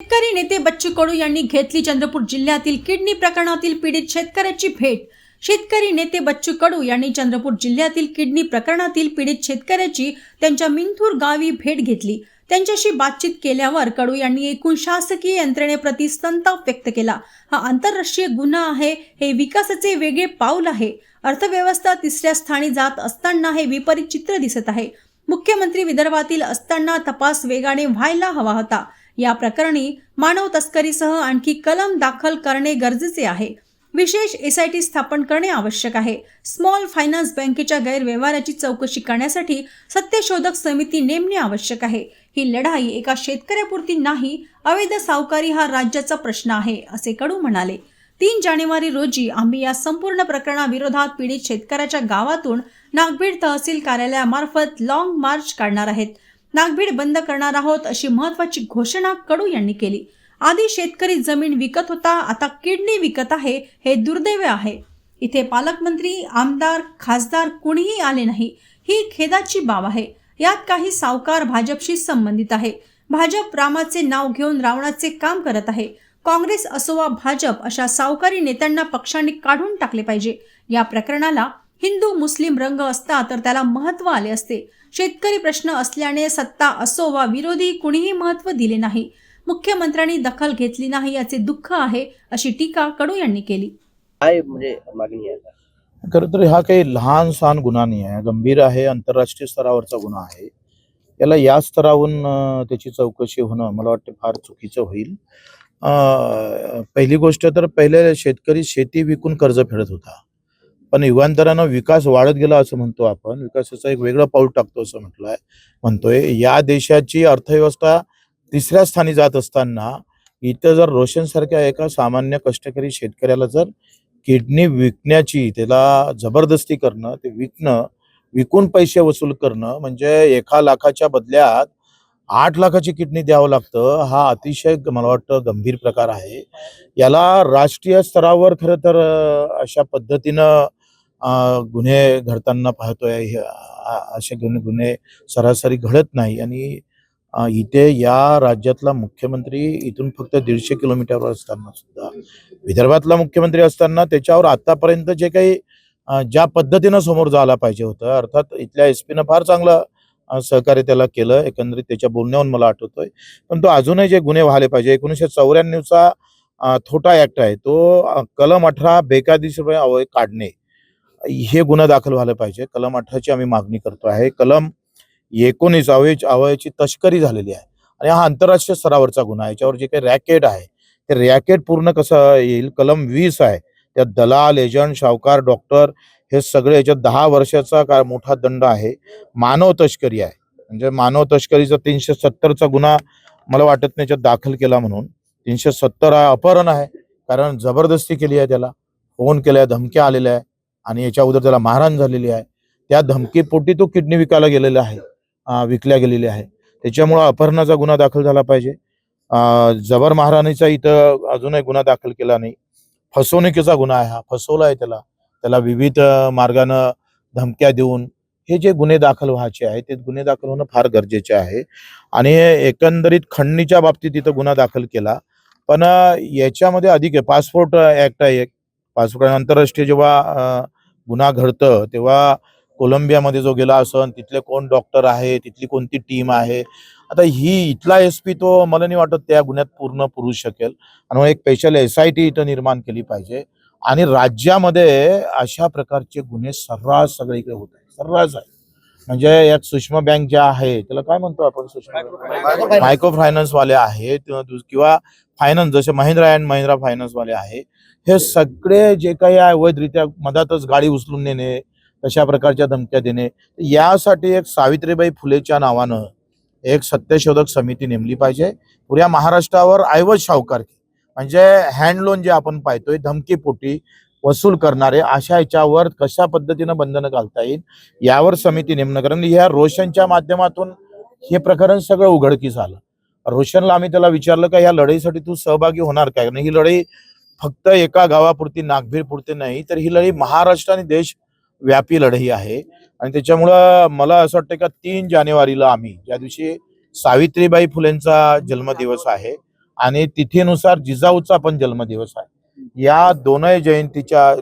शेतकरी नेते बच्चू कडू यांनी घेतली चंद्रपूर जिल्ह्यातील किडनी प्रकरणातील पीडित शेतकऱ्याची भेट। शेतकरी नेते बच्चू कडू यांनी चंद्रपूर जिल्ह्यातील किडनी प्रकरणातील पीडित शेतकऱ्याची त्यांच्या मिंथूर गावी भेट घेतली। त्यांच्याशी बातचीत केल्यावर कडू यांनी एकूण शासकीय यंत्रणेप्रती संताप व्यक्त केला। हा आंतरराष्ट्रीय गुन्हा आहे, हे विकासाचे वेगळे पाऊल आहे। अर्थव्यवस्था तिसऱ्या स्थानी जात असताना हे विपरीत चित्र दिसत आहे। मुख्यमंत्री विदर्भातील असताना तपास वेगाने व्हायला हवा होता। या प्रकरणी मानव तस्करीसह आणखी कलम दाखल करणे गरजेचे आहे। विशेष एसआयटी स्थापन करणे आवश्यक आहे। स्मॉल फायनान्स बँकेच्या गैरव्यवहाराची चौकशी करण्यासाठी सत्यशोधक समिती नेमणे आवश्यक आहे। ही लढाई एका शेतकऱ्यापुरती नाही, अवैध सावकारी हा राज्याचा प्रश्न आहे, असे कडू म्हणाले। 3 जानेवारी रोजी आम्ही या संपूर्ण प्रकरणाविरोधात पीडित शेतकऱ्याच्या गावातून नागभीड तहसील कार्यालयामार्फत लॉंग मार्च काढणार आहेत। नागभीड बंद करणार आहोत, अशी महत्त्वाची घोषणा कडू यांनी केली। आधी शेतकरी जमीन विकत होता, आता किडनी विकत आहे, हे दुर्दैव आहे। इथे पालकमंत्री, आमदार, खासदार कुणीही आले नाही, ही खेदाची बाब आहे। यात काही सावकार भाजपशी संबंधित आहे। भाजप रामाचे नाव घेऊन रावणाचे काम करत आहे। काँग्रेस असो वा भाजप, अशा सावकारी नेत्यांना पक्षांनी काढून टाकले पाहिजे। या प्रकरणाला हिंदू मुस्लिम रंग असता तर त्याला महत्त्व आले असते। शेतकरी प्रश्न असल्याने सत्ता असो वा विरोधी कुणीही महत्त्व दिले नाही। मुख्यमंत्र्यांनी दखल घेतली नाही, याचे दुःख आहे, अशी टीका कडू यांनी केली। काय म्हणजे मागणी आहे? खरं तर हा काही लहान सहान गुन्हा नाही आहे, गंभीर आहे, आंतरराष्ट्रीय स्तरावरचा गुन्हा आहे। याला या स्तरावरून त्याची चौकशी होणं मला वाटतं फार चुकीचं होईल। पहिली गोष्ट तर पहिले शेतकरी शेती विकून कर्ज फेडत होता, पण युगांतरानं विकास वाढत गेला असं म्हणतो आपण। विकासाचं एक वेगळं पाऊल टाकतो असं म्हणतोय। या देशाची अर्थव्यवस्था तिसऱ्या स्थानी जात असताना इथं जर रोशन सारख्या एका सामान्य कष्टकरी शेतकऱ्याला जर किडनी विकण्याची, त्याला जबरदस्ती करणं, ते विकून पैसे वसूल करणं, म्हणजे 1 लाखाच्या बदल्यात 8 लाखाची किडनी द्यावं लागतं, हा अतिशय मला वाटतं गंभीर प्रकार आहे। याला राष्ट्रीय स्तरावर खरं तर अशा पद्धतीनं गुन्हे घडताना पाहतोय। असे गुन्हे सरासरी घडत नाही। आणि इथे या राज्यातला मुख्यमंत्री इथून फक्त 150 किलोमीटरवर असताना सुद्धा, विदर्भातला मुख्यमंत्री असताना त्याच्यावर आतापर्यंत जे काही ज्या पद्धतीनं समोर जायला पाहिजे होतं, अर्थात इथल्या एसपीनं फार चांगलं सहकार्य त्याला केलं, एकंदरीत त्याच्या बोलण्यावरून मला आठवतोय। पण तो अजूनही जे गुन्हे व्हायला पाहिजे, 1994चा थोटा ऍक्ट आहे, तो कलम 18 बेकायदेशीर अवयव काढणे, हे गुन्हा दाखल व्हायला पाहिजे। कलम 18ची आम्ही मागणी करतो आहे। कलम 19 अवयवाची तस्करी झालेली आहे आणि हा आंतरराष्ट्रीय स्तरावरचा गुन्हा आहे। याच्यावर जे काही रॅकेट आहे, ते रॅकेट पूर्ण कसं येईल? कलम 20 आहे, त्यात दलाल, एजंट, सावकार, डॉक्टर हे सगळे, याच्यात 10 वर्षाचा मोठा दंड आहे। मानव तस्करी आहे, म्हणजे मानव तस्करीचा 370चा गुन्हा मला वाटत नाही याच्यात दाखल केला म्हणून। 370 हा अपहरण आहे, कारण जबरदस्ती केली आहे, त्याला फोन केलाय, धमक्या आलेल्या आहे आणि याच्या अगोदर त्याला मारहाण झालेली आहे। त्या धमकीपोटी तो किडनी विकायला गेलेला आहे, विकल्या गेलेली आहे। त्याच्यामुळे अपहरणाचा गुन्हा दाखल झाला पाहिजे। जबर मारहाणीचा इथं अजूनही गुन्हा दाखल केला नाही। फसवणुकीचा गुन्हा आहे, हा फसवला आहे त्याला विविध मार्गानं धमक्या देऊन, हे जे गुन्हे दाखल व्हायचे आहे ते गुन्हे दाखल होणं फार गरजेचे आहे। आणि एकंदरीत खंडणीच्या बाबतीत इथं गुन्हा दाखल केला, पण याच्यामध्ये अधिक आहे। पासपोर्ट ऍक्ट आहे एक, पासपोर्ट आंतरराष्ट्रीय जेव्हा गुन्हा घडतं तेव्हा कोलंबियामध्ये जो गेला असन, तिथले कोण डॉक्टर आहे, तिथली कोणती टीम आहे, आता ही इथला एसपी तो मला नाही वाटत त्या गुन्ह्यात पूर्ण पुरू शकेल। आणि एक स्पेशल एसआयटी इथं निर्माण केली पाहिजे। आणि राज्यामध्ये अशा प्रकारचे गुन्हे सर्रास सगळीकडे होत आहेत, सर्रास आहे। म्हणजे यात सूक्ष्म बँक ज्या आहे, त्याला काय म्हणतो आपण, सूक्ष्म मायक्रो फायनान्स वाले आहेत, किंवा फायनान्स जसे महिंद्रा अँड महिंद्रा फायनान्स वाले आहे, हे सगळे जे काही अवैधरित्या मधातच गाडी उचलून नेणे, तशा प्रकारच्या धमक्या देणे, यासाठी एक सावित्रीबाई फुलेच्या नावानं एक सत्यशोधक समिती नेमली पाहिजे। पुऱ्या महाराष्ट्रावर ऐवज सावकारकी, म्हणजे हँड लोन जे आपण पाहतोय, धमकीपोटी वसूल करणारे, अशा याच्यावर कशा पद्धतीनं बंधनं घालता येईल यावर समिती नेमणं। कारण ह्या रोशनच्या माध्यमातून हे प्रकरण सगळं उघडकीस आलं। रोशनला आम्ही त्याला विचारलं का या लढाईसाठी तू सहभागी होणार काय? ही लढाई फक्त एका गावापुरती, नागभीड पुरती नाही, तर ही लढाई महाराष्ट्र आणि देश व्यापी लढाई आहे। आणि त्याच्यामुळं मला असं वाटतं का 3 जानेवारीला आम्ही, ज्या दिवशी सावित्रीबाई फुलेंचा जन्मदिवस आहे, आणि तिथीनुसार जिजाऊचा पण जन्मदिवस आहे. या दोनही जयंतीच्या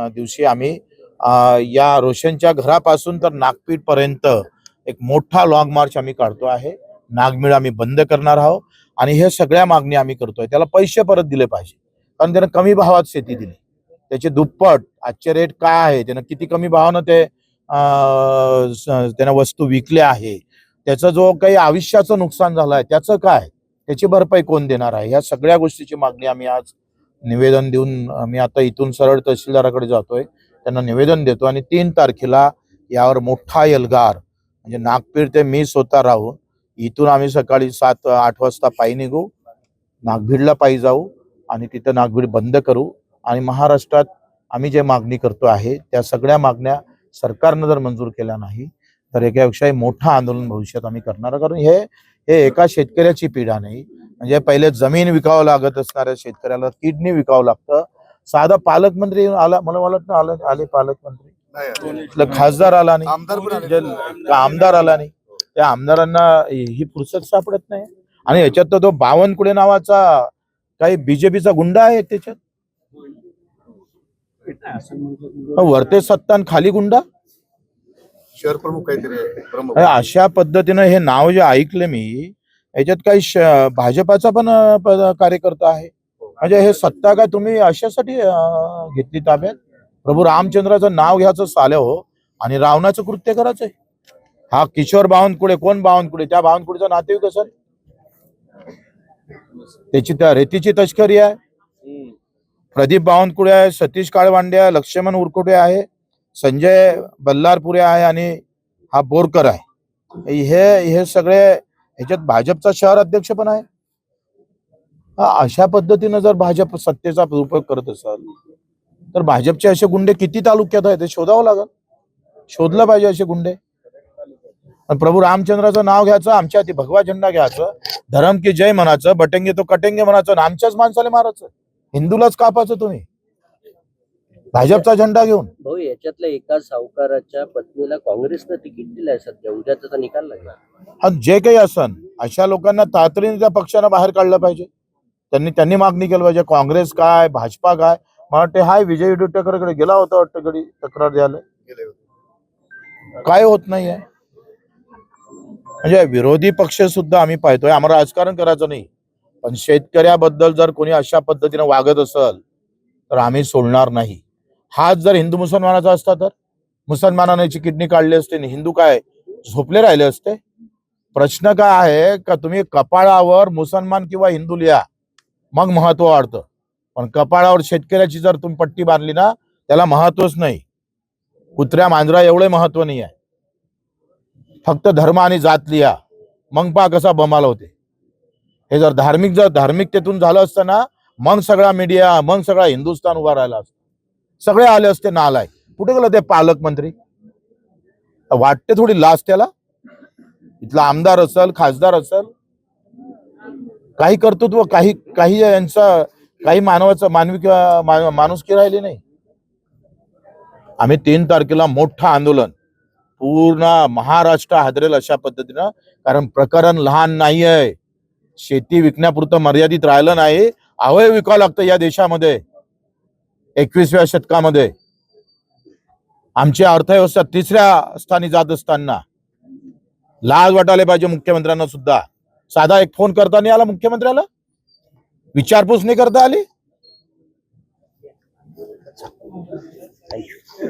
दिवशी आम्ही या रोशनच्या घरापासून तर नागपीठ पर्यंत एक मोठा लॉंग मार्च आम्ही काढतो आहे. नागमेळ आम्ही बंद करणार आहोत आणि हे सगळ्या मागणी आम्ही करतोय. त्याला पैसे परत दिले पाहिजे, कारण त्यानं कमी भावात शेती दिली, त्याचे दुप्पट आजचे रेट काय आहे, त्यानं किती कमी भावानं ते त्यानं वस्तू विकल्या आहे, त्याचं जो काही आयुष्याचं नुकसान झालं आहे त्याचं काय, त्याची भरपाई कोण देणार आहे. या सगळ्या गोष्टीची मागणी आम्ही आज निवेदन देऊन मी आता इथून सरळ तहसीलदाराकडे जातोय, त्यांना निवेदन देतो आणि 3 तारखेला यावर मोठा एल्गार म्हणजे नागपीठ ते मी स्वतः राहून इथून आम्ही सकाळी 7-8 वाजता पायी निघू, नागभीडला पायी जाऊ आणि तिथं नागभीड बंद करू आणि महाराष्ट्रात आम्ही जे मागणी करतो आहे त्या सगळ्या मागण्या सरकारनं जर मंजूर केल्या नाही तर एकापेक्षा मोठं आंदोलन भविष्यात आम्ही करणार. कारण हे एका शेतकऱ्याची पीडा नाही, म्हणजे पहिले जमीन विकावं लागत असणाऱ्या शेतकऱ्याला किडनी विकावं लागतं. साधा पालकमंत्री आला, मला वाटतं आले पालकमंत्री, खासदार आला नाही, आमदार आला नाही. त्या आमदारांना ही फुरसत सापडत नाही. आणि याच्यात तर तो बावनकुळे नावाचा काही बीजेपीचा गुंडा आहे त्याच्यात, वरते सत्तान खाली गुंडा, शहर प्रमुख काहीतरी अशा पद्धतीनं हे नाव जे ऐकले मी, याच्यात काही भाजपाचा पण कार्यकर्ता आहे. म्हणजे हे सत्ता काय तुम्ही अशासाठी घेतली ताब्यात? प्रभू रामचंद्राचं नाव घ्यायचं साले हो आणि रावणाचं कृत्य करायचंय. हा किशोर बावनकुळे, कोण बावनकुळे? त्या बावनकुळेचा नातेवाईक असेल, त्याची त्या रेतीची तस्करी आहे. प्रदीप बावनकुळे आहे, सतीश काळवांडे आहे, लक्ष्मण उरकुटे आहे, संजय बल्लारपुरे आहे आणि हा बोरकर आहे. हे सगळे ह्याच्यात भाजपचा शहर अध्यक्ष पण आहे. अशा पद्धतीनं जर भाजप सत्तेचा उपयोग करत असाल तर भाजपचे असे गुंडे किती तालुक्यात आहेत ते शोधावं लागेल, शोधलं पाहिजे असे गुंडे. प्रभू रामचंद्राचं नाव घ्यायचं, आमच्या हाती भगवा झेंडा घ्यायचं, धर्म की जय म्हणायचं, बटेंगे तो कटेंगे म्हणायचं, आमच्याच माणसाला मारायचं, हिंदूलाच कापायचं तुम्ही भाजपचा झेंडा घेऊन. भाऊ, याच्यातल्या एका सावकाराच्या पत्नीला काँग्रेसनं तिकीट दिलंय सध्या, उद्या त्याचा निकाल लागला. जे काही असन अशा लोकांना तातडीने त्या पक्षानं बाहेर काढलं पाहिजे. त्यांनी मागणी केली पाहिजे. काँग्रेस काय, भाजपा काय, मला वाटते हाय विजय विडुटेकरकडे गेला होता वाटतं कधी तक्रार द्यायला, काय होत नाहीये. म्हणजे विरोधी पक्ष सुद्धा आम्ही पाहतोय. आम्हाला राजकारण करायचं नाही, पण शेतकऱ्याबद्दल जर कोणी अशा पद्धतीने वागत असेल तर आम्ही सोडणार नाही. हाच जर हिंदू मुसलमानाचा असता तर मुसलमानाने किडनी काढली असते, हिंदू काय झोपले राहिले असते? प्रश्न काय आहे का तुम्ही कपाळावर मुसलमान किंवा हिंदू लिहा, मग महत्व वाढतं. पण कपाळावर शेतकऱ्याची जर तुम्ही पट्टी बांधली ना, त्याला महत्वच नाही. कुत्र्या मांजरा एवढे महत्व नाही आहे. फक्त धर्म आणि जात लिहा, मग पहा कसा बमाल होते. हे जर धार्मिकतेतून झालं असतं ना, मग सगळा मीडिया, मग सगळा हिंदुस्थान उभा राहिला असतं, सगळे आले असते. नालाय कुठे गेलं ते पालकमंत्री? वाटते थोडी लाज त्याला? इथला आमदार असेल, खासदार असेल, काही कर्तृत्व, काही यांचा काही मानवी माणुसकी राहिली नाही. आम्ही 3 तारखेला मोठं आंदोलन, पूर्ण महाराष्ट्र हादरेल अशा पद्धतीनं, कारण प्रकरण लहान नाही आहे. शेती विकण्यापुरतं मर्यादित राहिलं नाही, अवयव विकावं लागतं या देशामध्ये 21व्या शतकामध्ये. आमची अर्थव्यवस्था 3ऱ्या स्थानी जात असताना लाज वाटायला पाहिजे मुख्यमंत्र्यांना सुद्धा. साधा एक फोन करता नाही आला मुख्यमंत्र्याला, विचारपूस नाही करता आली.